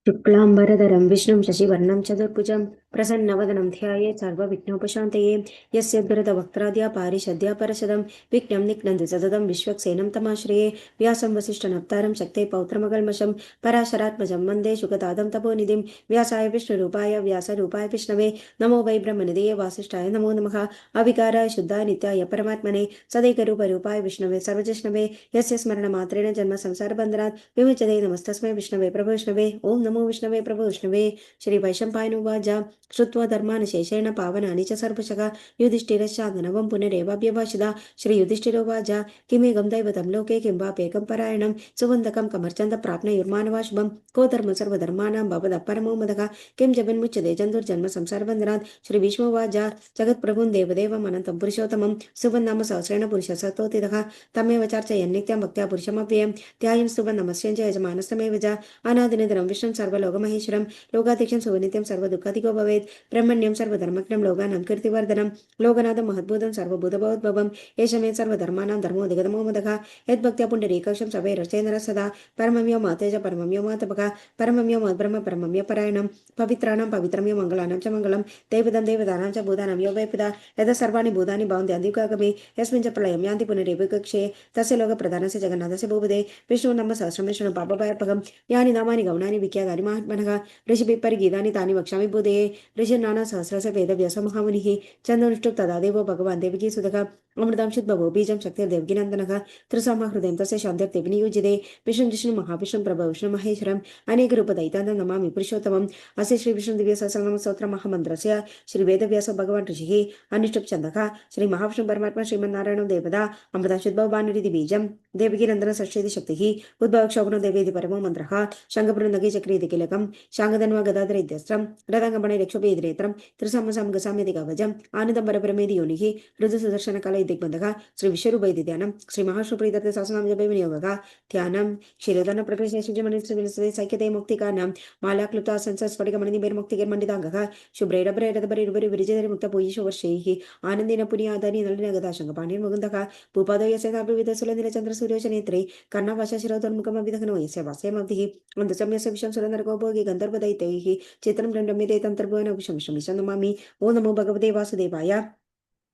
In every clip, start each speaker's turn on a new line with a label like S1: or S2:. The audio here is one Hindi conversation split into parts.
S1: शुक्लाम्बरधरं विष्णुं शशिवर्णं चतुर्भुजं प्रसन्नवदनं ध्यायेत् सर्वविघ्नोपशान्तये यस्य द्रुतवक्त्राद्या पारिषद्या परशदं विघ्नं निघ्नन्ति सततं विश्वक्सेनं तमाश्रये व्यासं वसिष्ठनप्तारं शक्ते पौत्रमकल्मषं पराशरात्मजं वन्दे शुकतादं तपोनिधिं व्यासाय विष्णुरूपाय व्यासरूपाय विष्णवे नमो वै ब्रह्मनिधये वासिष्ठाय नमो नमः अविकाराय शुद्धाय नित्याय परमात्मने सदैकरूपरूपाय विष्णवे सर्वजिष्णवे यस्य स्मरणमात्रेण जन्म संसारबन्धनात् विमुच्यते नमस्तस्मै विष्णवे प्रभु विष्णवे ओं नमो विष्णवे प्रभु विष्णवे श्री वैशंपायनुवाच श्रुत्वा धर्मान् शेषेण पावनानि च सर्वशः युधिष्ठिरश्चादनवं पुनरेवाभ्यभाषिता श्री युधिष्ठिरोवाच किमेकं दैवतं लोके किं वाप्येकं परायणं सुवन्दकं कमर्चन्द प्राप्नुयुर्मानवा शुभं को धर्म सर्वधर्माणां भवदः परमो मदः किं जन्मुच्यते जन्तुर्जन्म संसारबन्धनात् श्री विष्णुवाच जगत्प्रभुं देवदेवम् अनन्तं पुरुषोत्तमं सुवन्नाम सहस्रेण पुरुषसत्तोतितः तमेव चार्चयन्नित्यं भक्त्या पुरुषमव्ययं ध्यायं सुवन्नमस्यञ्च यजमानस्तमेव च अनादिनिधनं विष्णुं सर्वलोकमहेश्वरं लोकाध्यक्षं सुवनित्यं सर्वदुःखदिगो भवेत् ब्रह्मण्यं सर्वधर्मज्ञं लोकानां कीर्तिवर्धनं लोकनाथं महद्भूतं सर्वभूतभवद्भवम् एष मे सर्वधर्माणां धर्मोऽधिगतमो मदः यद्भक्त्या पुण्डरीकाक्षं सवे रचेन्द्र सदा परमं यो मातेज परमं यो मातपः परमं यो मद्ब्रह्म परमं यो परायणं पवित्राणां पवित्रं यो मङ्गलानां च मङ्गलं देवदं देवदानां च भूतानां यो वै पिता यतः सर्वाणि भूतानि भवन्ति अन्तिकागमे यस्मिन् च प्रलयं यान्ति पुनरेवकक्षे तस्य लोकप्रधानस्य जगन्नाथस्य भूपदे विष्णु नाम सहस्रमेश्वरं पापभयर्पकं यानि नामानि गौणानि विख्यातानि महात्मनः ऋषिभिः परिगीतानि तानि वक्ष्यामि भूतये ऋषिर्नाना सहस्रस्य वेदव्यासो महामुनिः चन्दनुष्टुप् तदा देवो भगवान् देवकी सुतः अमृतां शुद्भवो बीजं शक्तिर्देवकीनन्दनः त्रिसमहृदयं तस्य शान्तिर्देवि नियुज्यते विष्णुं जिष्णुं महाविष्णुं प्रभो विष्णुं महेश्वरम् अनेकरूपदैतान्तं नमामि पुरुषोत्तमम् अस्य श्री विष्णु दिव्य सहस्रनाम स्तोत्र महामन्त्रस्य श्री वेदव्यासो भगवान् ऋषिः अनिष्टुप् छन्दः श्री महाविष्णु परमात्मा श्रीमन्नारायणो देवता अमृता शुद्भव भानुरिति बीजं देवकीनन्दन षष्ठीति शक्तिः उद्भव क्षोभनो देवेति परमो मन्त्रः शङ्खपुरन्दकी चक्रीति किलकं शाङ्गधन्वा गदाधर इत्यस्त्रं रथङ्गमणे रक्षोपेदिनेत्रं त्रिसमसं गसाम्यति कवचम् आनन्दम्बरपरमेदि योनिः ऋतुसुदर्शनकल दिग्बन्धः श्री विश्वरूपैति ध्यानं श्री महाविष्णुप्रीतस्य सहस्रनाम जपे विनियोगः ध्यानं क्षीरोदन प्रकृतिशुचिमणिश्रीविलसते सैक्यते मुक्तिकानां मालाक्लुप्ता संसस्फटिकमणिनिर्मुक्तिकिर्मण्डिताङ्गः शुभ्रैरभ्रैरतपरिरुपरि विरिचितैर्मुक्तपूयिषु वर्षैः आनन्देन पुनीयादानि नलिनगदाशङ्गपाणिर्मुकुन्दः भूपादो यस्य साप्रविधसुलनिलचन्द्रसूर्योचनेत्रे कर्णावशशिरोधोन्मुखमभिदघ्नो यस्य वास्यमब्धिः अन्धसम्यस्य विषं सुरनरको भोगे गन्धर्वदैत्यैः चित्रं रम्यते तन्त्रभुवनभूषं नमामि ओं नमो भगवते वासुदेवाय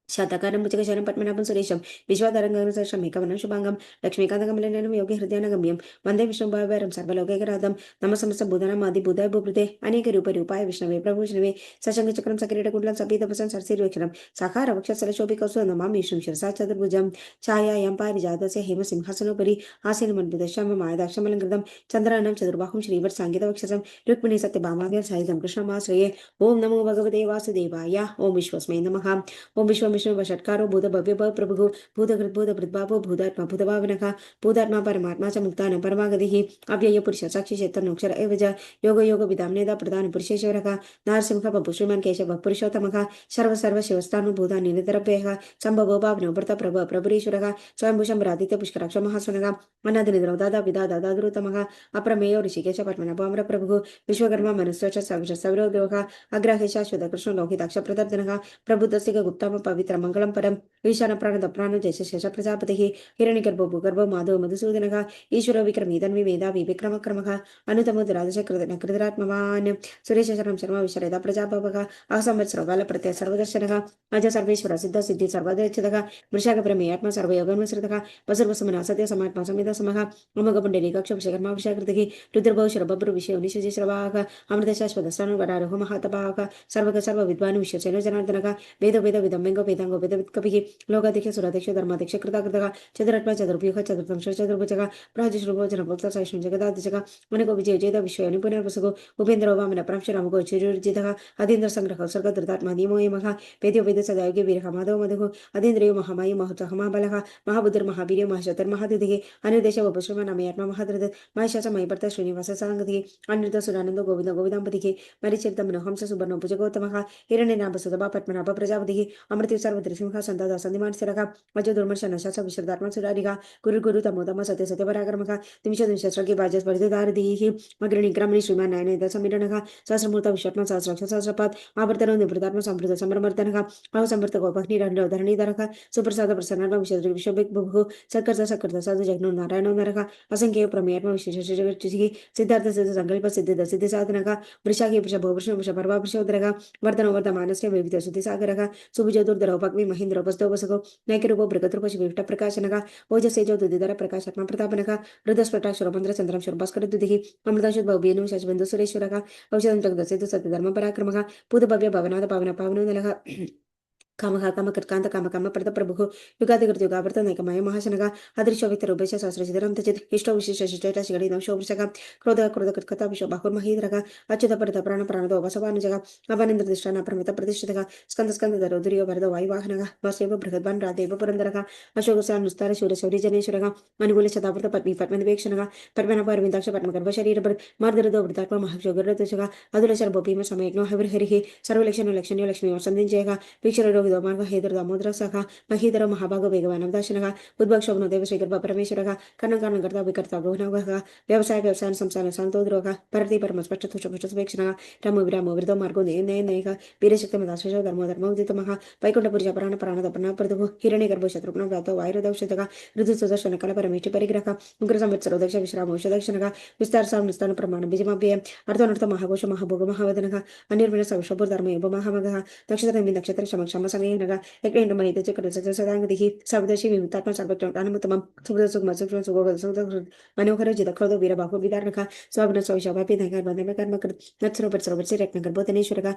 S1: शातकारं भुजगशयनं पद्मनाभं सुरेशं विश्वाधारं मेकवनं शुभांगं लक्ष्मीकान्तकमलनयनं योगी हृदयानगम्यं वन्दे विष्णुभावैरं सर्वलोकैकराधं नमः समस्तभूतानां आदिभूताय भूभृते अनेकरूपरूपाय विष्णवे प्रभुष्णवे सशङ्खचक्रं सकिरीटकुण्डलं सपीतपसं सरसिरुक्षरं साकारवक्षस्थलशोभिकौस्तुभं नमामि विष्णुं शिरसा चतुर्भुजं छायायां पारिजातस्य हेमसिंहासनोपरि आसीनमण्डितश्याममायदाक्षमलङ्कृतं चन्द्रानं चतुर्बाहुं श्रीवत्साङ्गितवक्षसं रुक्मिणी सत्यभामाभ्यां सायुधं कृष्णमाश्रये ॐ नमो भगवते वासुदेवाय ॐ विश्वस्मै नमः ओं विश्व षट्कारो भूत भव्य प्रभु भूतकृत भृद्भावो भूतात्मा भूतभावनः भूतात्मा परमात्मा च मुक्तान परमागतिः अव्यय पुरुष साक्षी चैतन्योक्षर एव च योग योग विधाम्नेदा प्रधान पुरुषेश्वरः नारसिंह बभु श्रीमान् केशव पुरुषोत्तमः सर्व शिवस्थानुभूता निरतरभ्यः सम्भवो भावनो भर्त प्रभ प्रभुरीश्वरः स्वयंभूषं रादित्य पुष्कराक्ष महासुनः अनादिनिद्रौ दादा विदा दादाद्रुतमः अप्रमेयो ऋषिकेश पद्मनाभाम्र प्रभुः विश्वकर्मा मनुष्य सविरोग्रोः अग्राहे शाश्वत कृष्ण लोहिताक्ष प्रदर्दनः प्रबुद्धस्य गुप्ता पवित्र मंगलम परम ईशान प्राण प्राण जैसे शेष प्रजापति हिरण्यगर्भो भूगर्भ माधव मधुसूदन ईश्वर विक्रमी तन्वी मेधावी विक्रम क्रम अनुतमुद्राजकृतरात्मवान् सुरेश शर्म शर्मा विशरेदा प्रजाभवः असंवत्सरकाल प्रत्यय सर्वदर्शनः अज सर्वेश्वर सिद्ध सिद्धि सर्वदक्षितः वृषाग प्रमेयात्मा सर्वयोगमसृतः वसुर्वसमना सत्य समात्मा समित समः अमोघ पुण्डरीकाक्षर्मा विषाकृतिः रुद्रभौ शरभ्रु विषय निशि श्रवाः अमृत शाश्वत स्थानुगरारोह महातपाः सर्व विद्वान् विश्वसेनो जनार्दनः वेद वेद विदम्बेंगो वेदांगो वेदवित्कभिः लोकाध्यक्ष सुराध्यक्ष धर्माध्यक्ष कृताकृतः चतुरात्मा चतुर्भुजः चतुर्दंश चतुर्भुजः प्राजश्रुभोजनभोक्ता सहिष्णु जगदाध्यक्षः मुनिको विजय जयद विश्वयोनि पुनर्वसुगो उपेन्द्रो वामन प्रांशरामगो चिरुर्जितः अधीन्द्र संग्रह स्वर्ग धृतात्मा धीमो यमः वेद्यो वेद सदायुगे वीरः माधव मधुः अधीन्द्रियो महामायी महतः महाबलः महाबुद्धिर्महावीर्यो महाशतर्महादितिः अनिर्देश वपुश्रमनामयात्मा महाधृत महेशाच मयिभर्ता श्रीनिवास साङ्गतिः अनिरुद्ध सुरानन्दो गोविन्द गोविदाम्पतिः मरिचरितं हंस सुवर्णो भुजगौतमः हिरण्यनाभ सुतभा पद्मनाभ प्रजापतिः अमृत सार्वत्री सिंहासनदा संधिमान स्थिरका अजय दुर्मर्श नशाचा विश्रदात्मा सुरारिका गुरु गुरु तमोतम सत्य सत्य पराक्रमका निमिषगी बाजस परिधारधीहि अग्रणी ग्रामणी श्रीमान नयन समीरणका सहस्रमूर्त विश्वत्म सहस्राक्ष सहस्रपात आवर्तन निवृत्तात्म समृद्ध समर्मर्दनका अवसंवर्तक उपग्निरंड धरणीधरका सुप्रसाद प्रसन्न विश्व विश्वभिक बुभु सत्कर्ता सत्कर्ता साधु जग्नो नारायण नरका असंख्य प्रमेयात्म विशेष सिद्धार्थ सिद्ध संकल्प सिद्ध सिद्धि साधनका वृषाखी वृषभ वृषण वृषभ पर्वा वृषोदरका वर्तन वर्त मानस्य विविध सुधि सागरका सुभुजदुर्धर उपग्नि महेंद्र उपस्थो वसको नैकरूप बृहतरूप शिविष्ट प्रकाशनका ओजसेजो दुदिधर प्रकाशात्मा प्रतापनका हृदस्फटा शुरमंद्र चंद्रम शुरभास्कर दुदिहि अमृताशुद्ध भव्येनु शशबंधु सुरेश्वरका औषधं जगदसेतु सत्यधर्म पराक्रमका पुद भव्य भवनाथ पावन पावनोदलका कामः कामकर्कान्त कामकाम प्रद प्रभुः युगादिकृत युगावर्त नैकमय महाशनगा अदृश्यवितर उभयश सहस्रचिदरं तचित् इष्टो विशेष शिष्टैट शिगणिदं शोभृशका क्रोध क्रोध कृत्कता विश्व बाहुर्महीधरका अच्युत परत प्राण प्राणदो वसवानुजगा अवनिन्द्र दृष्टान प्रमित प्रतिष्ठितका स्कंद स्कंद दरो दुर्यो भरदो वायुवाहनगा वासेव बृहद्वान् रादेव पुरन्दरका अशोकसानुस्तार शूर शौर्य जनेश्वरगा अनुकूल शताव्रत पद्मी पद्मनिवेक्षणगा पद्मन परविन्दाक्ष पद्मगर्भ शरीरभर मार्दरदो वृतात्मा महाक्षोगरतुषगा अदुलशर भूपिम समयज्ञो हविर्हरिः सर्वलक्षण लक्षण्यो लक्ष्मी वसन्दिञ्जयगा वीक्षर विदोमार्ग हेदर दामोदर सखा महीधर महाभाग वेगवान दर्शनगा उद्भक्षोभनो देव श्रीगर्भ परमेश्वरगा कर्ण कर्ता विकर्ता गौनवगा व्यवसाय व्यवसाय संसार संतोद्रोगा परति परम स्पष्ट तुष पुष्ट सुवेक्षणगा राम विराम विरदो मार्गो नयनयिका वीरशक्ति मदाशो धर्मो धर्मो उदितमः वैकुंठपुरी प्राण प्राण तपना प्रदुः हिरण्य गर्भ शत्रुघ्न व्यातो वायुरदौषधगा ऋतु सुदर्शन कल परमेष्टि परिग्रह उग्र संवत्सरो दक्ष विश्राम औषधक्षणगा विस्तार साम निस्तान प्रमाण बीजमाभ्यय अर्थनर्थ महाघोष महाभोग महावदनगा अनिर्विण सविशोभुर धर्म एव महामगः नक्षत्र नक्षत्र क्षम क्षम समयनगा एक मणित चक्र सदांगदिः सर्वदर्शी विमुक्तात्मा सर्वज्ञानमुत्तमं सुखद सुखम सुखम सुगोग सुखद मनोहर जित क्रोध वीर बाहु विदारणका स्वाभिन स्वविशाभापि धैर्य बंधन कर्म कर नत्सरोपर सरोवर से रत्न गर्भोतनेश्वरका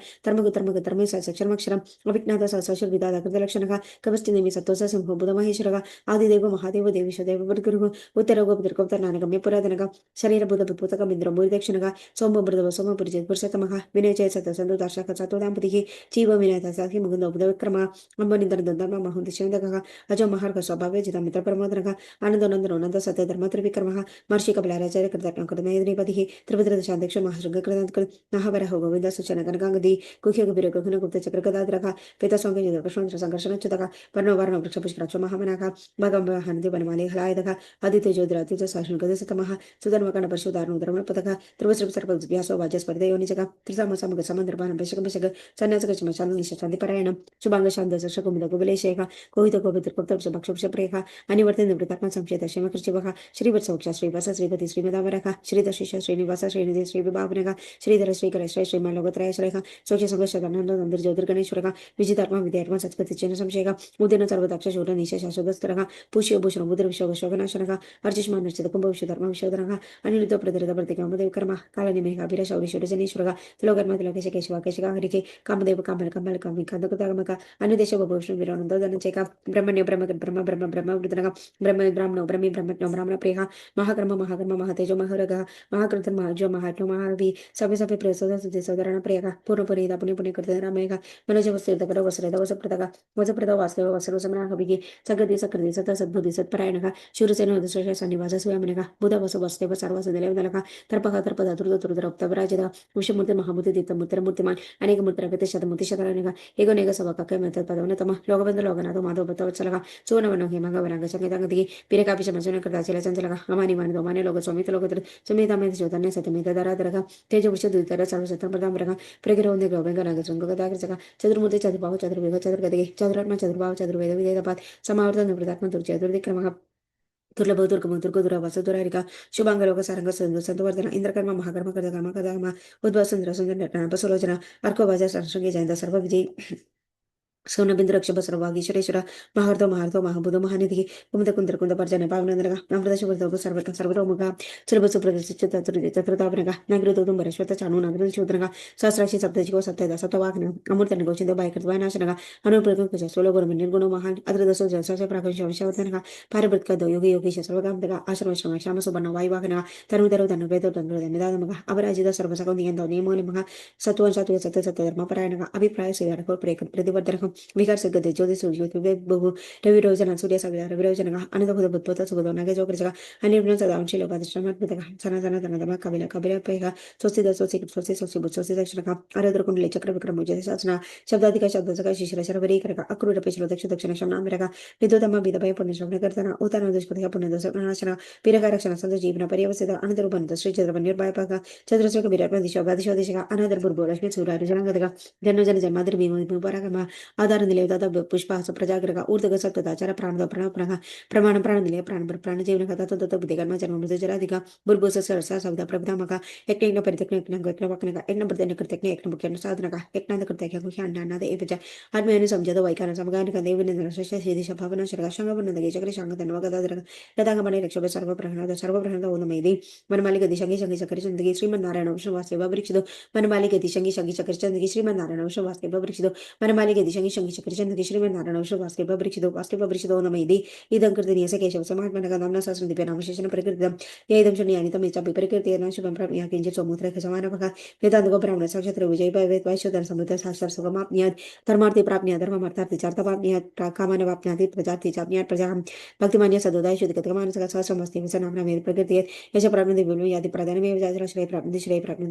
S1: धर्म सक्षरमक्षरम अभिज्ञात सहस्र विदाद कृत लक्षणका कवस्ति निमि सत्तोष सिंह बुध महेश्वरका आदिदेव महादेव देवीशदेव गुरुः उत्तर गोपतिर्गोप्तर नानगम्य पुराधनका शरीर बुध बुद्धपुतक इंद्र मूर्ति दक्षिणका सोम बुध सोम पुरिजय पुरुषतमः विनय जय सत संतो दर्शक सतो दांपतिः जीव विनय साखी मुकुंद बुध विक्रम अंबनिंदर दंदम महुंद शिवदकः अजो महार्घ स्वभावे जिता मित्र प्रमोदनः आनंदनंदन नंद सत्य धर्म त्रिविक्रमः महर्षि कपिलाचार्य कृतज्ञ कृतमेदिपतिः त्रिभद्र शांतिक्ष महाशृंग कृतज्ञ नहवरह गोविंद सुचन गणगांगदी कुख्य गभीर गगन गुप्त चक्र गदाद्रः पेत संगे कृष्ण संघर्षण च्युतः वर्ण वर्ण वृक्ष पुष्पराक्ष महामनाः भगम हनदि वनमाले हलायदः आदित्य ज्योतिरादित्य शासन गदसतमः सुधर्म कर्ण परशुधारण धर्म पदः त्रिवस्त्र सर्प व्यासो वाजस्पर्ध योनिजग त्रिसम समग समंदर्भान बशक बशक सन्यासक चमशान निशांति परायण शुभांग शांत दर्शक कुमिद कुबलेशेख कोहित कोपित कुप्त भक्ष प्रेखा अनिवर्त निवृत्तात्मा संशयत श्रीमकृष्यवः श्रीवत्सवक्ष श्रीवास श्रीपति श्रीमदावरख श्रीदशिष श्रीनिवास श्रीनिधि श्रीविभावनः श्रीधर श्रीकर श्री श्रीमालोकत्रय श्रेख सोक्ष संघर्षानंद नंदर ज्योतिर्गणेश्वरः विजितात्मा विद्यात्मा सत्पति चिन्ह संशयः उदयन सर्वदक्ष शूर निश शाश्वतस्तरः पुष्य भूषण मुद्र विश्वशोभनाशनः अर्चिष्मान नर्चित कुंभ विश्वधर्म विश्वधरः अनिरुद्ध प्रतिरथ प्रतिकामदेव कर्म कालनिमेघ अभिर शौरी शूरजनेश्वरः तिलोकर्म तिलोकेश केशव केशका हरिके कामदेव कामल कमल कामि कंदकमक अनुदेश भूषण विरोनंद धनचेक ब्रह्मण्य ब्रह्म ब्रह्म ब्रह्म ब्रह्म वृतनः ब्रह्म ब्राह्मणो ब्रह्मी ब्रह्मज्ञो ब्राह्मण प्रियः महाकर्म महाकर्म महातेजो महरगः महाकृत महाजो महात्म महावी सभ्य सभ्य प्रसोद सुधि सौदरण प्रियः पूर्ण पुनीता पुण्य पुण्य कृत रामेघ मनोज वस्त्र करो वस्रेद वसप्रदः वसप्रद वासदेव वसरो समना हविगे सगति सकृति सत सद्बुद्धि सत्परायणः शूरसेनो दशरथ सन्निवास स्वयंनः बुध वस वसदेव सर्वस देवदलः तर्पः तर्पद दुर्द दुर्दर उक्तवराजद विषमूर्ति महामूर्ति दीप्त मूर्ति मूर्तिमान अनेक मूर्ति शतमूर्ति शतरायणः एगोनेग सवकಕ್ಕೆ ಮೆತ್ತ ಪದವನತಮ ಲೋಕಬಂಧ ಲೋಕನಾಥ ಮಾಧವ ಬತ್ತವತ್ಸಲಗ ಸೋನವನ ಹೇಮಗ ವರಂಗ ಸಂಗೀತಂಗದಿಗೆ ಪಿರಕಾಪಿ ಶಮಸನ ಕೃತ ಚಲ ಚಂಚಲಗ ಅಮಾನಿ ಮಾನದ ಮಾನೆ ಲೋಕ ಸ್ವಾಮಿತ ಲೋಕತ್ರ ಸುಮೇತ ಮೇತ ಚೋತನ್ಯ ಸತ್ಯಮೇತ ದರಾದರಗ ತೇಜ ವೃಷ ದುರಿತರ ಸರ್ವಸತ್ರ ಪ್ರಧಾಮರಗ ಪ್ರಗಿರ ಒಂದೇ ಗೌಬಂಗ ನಾಗ ಸಂಗದಾಗರ್ಚಕ ಚತುರ್ಮೂರ್ತಿ ಚತುರ್ಭಾವ ಚತುರ್ವೇಗ ಚತುರ್ಗದಿಗೆ ಚತುರಾತ್ಮ ಚತುರ್ಭಾವ ಚತುರ್ವೇದ ವಿಧೇಯಪಾತ್ ಸಮಾವರ್ತ ನಿವೃತ್ತಾತ್ಮ ದುರ್ಜಯ ದುರ್ದಿಕ್ರಮಃ दुर्लभ दुर्गम दुर्ग दुरावास दुरारिका शुभांगलोक सारंग संतवर्धन इंद्रकर्म महाकर्म कर्म कदम उद्भव सुंदर सुंदर नटना बसलोचना अर्कोबाज संगे जयंत सर्व विजय सौनबिंदु रक्ष बसरवागीश्वरेश्वर महार्धो महार्धो महाबुध महानिधि कुमुद कुंदर कुंद पर्जन पावनंदरग अमृत शुभ्रतोग सर्वत्र सर्वतोमुख सुलभ सुप्रदर्शित चतुर्तापनग नगरतो तुम्बरेश्वर चाणू नगर शूद्रग सहस्राक्षी सप्तजिको सप्तद सप्तवाग्न अमृतन गोचिंद बायकृत वायनाशनग अनुप्रगुण सोलो गुण निर्गुण महान अद्रदसो जलसाच प्राकंश विश्ववर्धनग पारभृतक योगी योगीश सर्वगामदग आश्रम श्रम श्याम सुबर्ण वायुवाहन तनु तनु तनु वेदो तनु निदानमग अवराजित सर्वसकौ नियंतो नियमो मग सत्वन सत्व सत्य सत्य धर्म परायणग अभिप्राय श्रीधर प्रतिवर्धनग विकार सगते ज्योति सूर्य बहु रवि रोजन सूर्य सगळ रवि रोजन अनंत भूत भूत सुगतो नगे जोकर अनिर्वचन सदांशी लोकाधिष्ठान सना सना धन कबिला कबिला पैगा स्वस्ति स्वस्ति स्वस्ति स्वस्ति स्वस्ति दक्षिण आराधर कुंडले चक्र विक्रम शासना शब्दाधिक शब्द शिशिर शरवरी करका अक्रूर पेशल दक्ष दक्षिण शमना मेरगा विद्युतम विधभय पुण्यश्रवण करताना उतान दुष्पतिका पुण्यदोषनाशना पिरका रक्षण संत जीवन पर्यवसित अनंतर बनत श्री चंद्र निर्भयपाक चंद्रश्रक विराट दिशा दिशा दिशा अनादर पूर्व लक्ष्मी सूर्य जनागतगा जन्म जन जन्मादर भीम परागम आधार निलय पुष्पास प्रजाग्रह ऊर्धग सप्तदाचार प्राण प्रणव प्रमाण प्राण निलय प्राण जीवन कथा तत्त बुद्धिकर्म जन्म मृत जराधिका बुर्भुस सरसा सविता प्रभुधामका यज्ञ परितज्ञ यज्ञ प्रत्यज्ञ कृतज्ञ यज्ञ मुख्य साधनक यज्ञांत कृतज्ञ मुख्य अन्नाद एवच आत्मेन समझद वैकान समगानिक देवनिंद्र शेष भावना शरग शंगवनदगे चक्र शांग धन्वगदर लतांगमणि रक्षभ सर्वप्रहणद ओनमेदि मनमालिक दिशंगी शंगी चक्र चंदगी श्रीमन्नारायण विष्णु वासुदेव वृक्षिदो मनमालिक दिशंगी शंगी चक्र चंदगी श्रीमन्नारायण विष्णु वासुदेव वृक्षिदो मनमालिक दिशंगी शंगी चक्र चंदगी श्रीमन्नारायण विष्णु वासुदेव वृक्षिदो ओनमेदि इदं कृतनीय केशव समात्मनक नामना सहस्र दिव्य नामशेषण प्रकृतिदं येदं शून्यानितं इच्छापि प्रकृतिर्न शुभं प्राप्य किंचित् समुद्रक समानपक वेदान्तको ब्राह्मण साक्षात् विजय वैश्वधर समुद्र शास्त्र सुगमाप्नियात् धर्मार्थी प्राप्नियात् धर्ममर्थार्थी चार्थपाप्नियात् कामानवाप्नियात् प्रजार्थी चाप्नियात् प्रजा भक्तिमान्य सदोदाय शुद्धकतमानसक सहस्रमस्ति वसनाम्ना वेद प्रकृति यश प्राप्ति विलो यादि प्रधानमेव जाजरा श्रेय प्राप्ति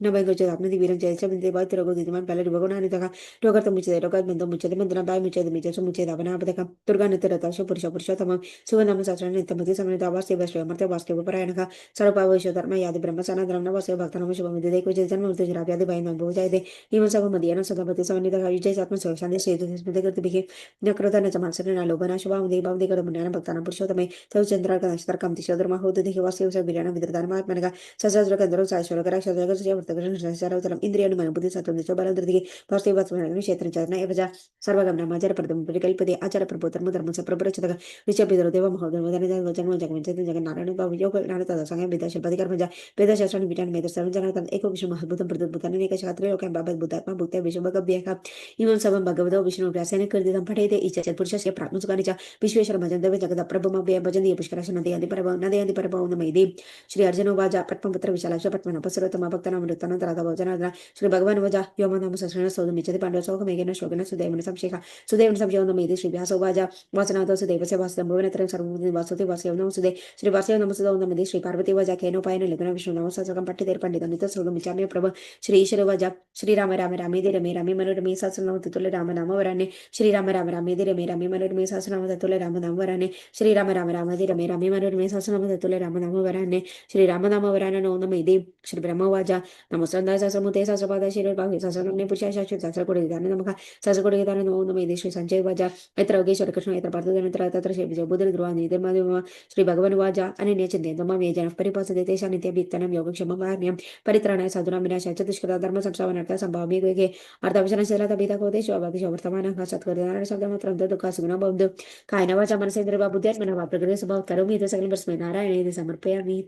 S1: न वैगोचो आप्नति वीरं जयच बिंदे बात रोगो दिदिमान पल्ले रोगोनानि तका रोगर्त मुच्यते रोगत बंधो मुच्यते बंधना बाय मुच्यते मिचसु मुच्यते अवनापदक दुर्गा नित्यरताश पुरुषोत्तम सुगंधम शास्त्र नित्यमति समन्वित आवास्ते वश्य अमर्त्य वास्ते परायणक सर्वपावैश्व धर्म यादि ब्रह्म सनातनम नवस्य भक्तनम शुभम विदे को जन्म मृत्यु जराव्यादि भयन भोजायते इमं सब मदियन सदापति समन्वित विजय आत्म सर्वशांति सेतु स्मृति कृत बिहि नक्रता न चमासर न लोभना शुभम देव भाव देकर मुन्यान भक्तान पुरुषोत्तमे तव चंद्र का नक्षत्र काम दिशोधर्म होत दिहि वास्य उस विरान विद्रदान महात्मनगा सहस्र कंदरो सायश्वर करा शतगर से वर्तकर संसारवतरम इंद्रियन मन बुद्धि सत्वं दिशो बल दृति वास्ते वास्मन क्षेत्र चरण एवजा सर्वगमन आचार प्रदम परिकल्पते आचार प्रभोधर्म धर्म सप्रपरचतक ऋषभिदरो देव महोदर वदन जन्म जगवंच जगन नारायण बाबू योग नारद संगे वेद शिल्पति कर्मजा वेद शास्त्र विज्ञान मेद सर्व जनातन एको विष्णु महद्भुतम प्रदुद्भुतन एक शास्त्रे लोकं बाबत बुद्धात्मा भुक्ते विश्वभगव्यः इमं सबं भगवतो विष्णु व्यासेन कृतितं पठेते इच पुरुषस्य प्राप्नुसुकानि च विश्वेश्वर भजन्तव्य जगद प्रभुमव्यय भजन्ति पुष्कराश नदयन्ति परभव नमैदि श्री अर्जुन वाजा पद्मपुत्र विशालाक्ष पद्मनाभसरोत्तम भक्तानामृतानन्तराधा जनार्दन श्री भगवान वजा व्योमनाम सहस्रेण स्तोत्रमिच्छति पाण्डव शोकमेघेन शोकेन सुदेवन संशयं नमैति श्री व्यासो वाजा वासनातो सुदेवस्य वासुदेव भुवनत्रयं सर्वभूति वासुदेव वासुदेव नमः सुदे श्री वासुदेव नमः नमः श्री पार्वती वजा केनोपायन लिखन विष्णु नमः सहस्रकं पठितेर पंडितं नित श्लोकमिच्छामि प्रभ श्री ईश्वर वजा श्री राम राम रामेति रमे रामे मनोरमे सहस्रनाम तत्तुल्य राम नाम वराने श्री राम राम रामेति रमे रामे मनोरमे सहस्रनाम तत्तुल्य राम नाम वराने श्री राम राम रामेति रमे रामे मनोरमे सहस्रनाम तत्तुल्य राम नाम वराने श्री राम नाम वराने नो नमैति श्री ब्रह्म वाजा नमस्ते सहस्रमुते सहस्रपाद शिरोर्बाहु सहस्रनाम्ने पुरुषाय शाश्वत सहस्रकोटिदाने नमः सहस्रकोटिदाने नो नमैति श्री संजय वाजा यत्र योगेश्वर कृष्ण यत्र पार्थो तत्र श्री विजय बुद्ध ध्रुवा निधर्म श्री भगवान वाजा अनन्य चिंतयन्तो मां ये जनाः परिपासते तेषां नित्यभियुक्तानां योगक्षेमं वार्ण्यं परित्राणाय साधूनां विनाशाय च दुष्कृता धर्म संस्थापनार्थं संभाव्ये गुहे अर्थावचनशीलताभिधाकोदेशो अवादिशो वर्तमानः सत्कर्यनारायण शब्दमात्रं दुःखा सुगुणा भवन्तु कायेन वाचा मनसेन्द्रियर्वा बुद्ध्यात्मना वा प्रकृते स्वभावात् करोमि यत् सकलं परस्मै नारायणे समर्पयामि।